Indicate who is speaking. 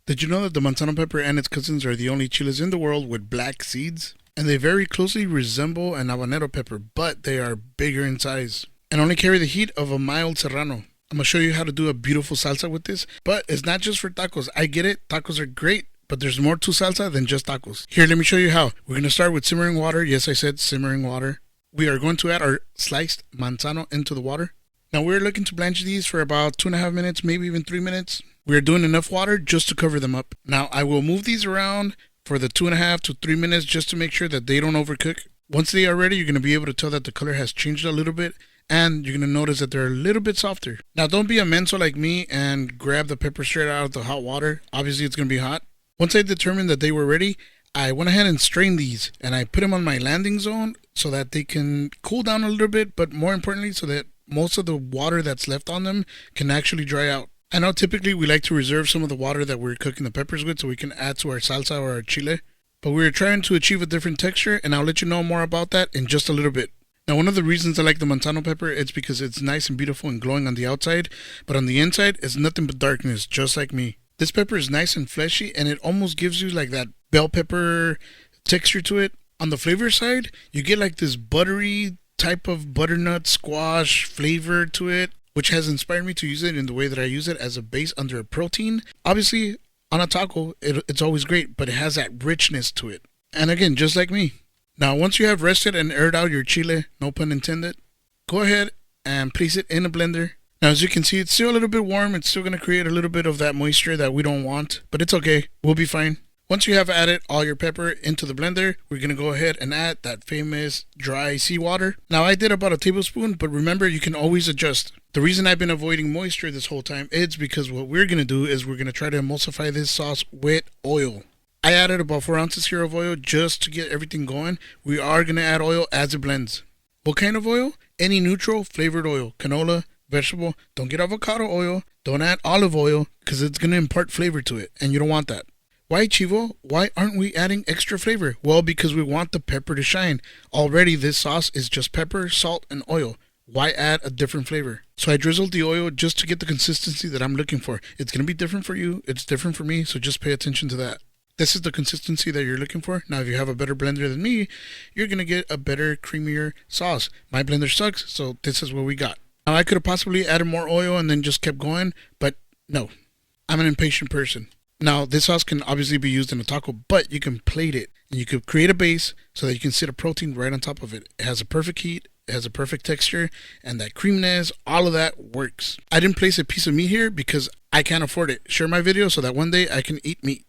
Speaker 1: Did you know that the Manzano pepper and its cousins are the only chiles in the world with black seeds? And they very closely resemble an habanero pepper, but they are bigger in size and only carry the heat of a mild serrano. I'm going to show you how to do a beautiful salsa with this, but it's not just for tacos. I get it, tacos are great, but there's more to salsa than just tacos. Here, let me show you how. We're going to start with simmering water. Yes, I said simmering water. We are going to add our sliced manzano into the water. Now we're looking to blanch these for about 2.5 minutes, maybe even 3 minutes. We're doing enough water just to cover them up. Now I will move these around for the 2.5 to 3 minutes just to make sure that they don't overcook. Once they are ready, you're going to be able to tell that the color has changed a little bit, and you're going to notice that they're a little bit softer. Now don't be a menso like me and grab the pepper straight out of the hot water. Obviously it's going to be hot. Once I determined that they were ready, I went ahead and strained these, and I put them on my landing zone so that they can cool down a little bit, but more importantly so that most of the water that's left on them can actually dry out. I know typically we like to reserve some of the water that we're cooking the peppers with so we can add to our salsa or our chile, but we're trying to achieve a different texture, and I'll let you know more about that in just a little bit. Now, one of the reasons I like the Manzano pepper is because it's nice and beautiful and glowing on the outside, but on the inside it's nothing but darkness, just like me. This pepper is nice and fleshy, and it almost gives you like that bell pepper texture to it. On the flavor side, you get like this buttery type of butternut squash flavor to it, which has inspired me to use it in the way that I use it as a base under a protein. Obviously, on a taco, it's always great, but it has that richness to it. And again, just like me. Now, once you have rested and aired out your chile, no pun intended, go ahead and place it in a blender. Now, as you can see, it's still a little bit warm. It's still going to create a little bit of that moisture that we don't want, but it's okay. We'll be fine. Once you have added all your pepper into the blender, we're going to go ahead and add that famous dry seawater. Now, I did about a tablespoon, but remember, you can always adjust. The reason I've been avoiding moisture this whole time is because what we're going to do is we're going to try to emulsify this sauce with oil. I added about 4 ounces here of oil just to get everything going. We are going to add oil as it blends. What kind of oil? Any neutral flavored oil. Canola, vegetable. Don't get avocado oil. Don't add olive oil because it's going to impart flavor to it, and you don't want that. Why, Chivo? Why aren't we adding extra flavor? Well, because we want the pepper to shine. Already this sauce is just pepper, salt, and oil. Why add a different flavor? So I drizzled the oil just to get the consistency that I'm looking for. It's going to be different for you. It's different for me, so just pay attention to that. This is the consistency that you're looking for. Now, if you have a better blender than me, you're going to get a better, creamier sauce. My blender sucks, so this is what we got. Now, I could have possibly added more oil and then just kept going, but no. I'm an impatient person. Now, this sauce can obviously be used in a taco, but you can plate it, and you could create a base so that you can sit a protein right on top of it. It has a perfect heat, it has a perfect texture, and that creaminess, all of that works. I didn't place a piece of meat here because I can't afford it. Share my video so that one day I can eat meat.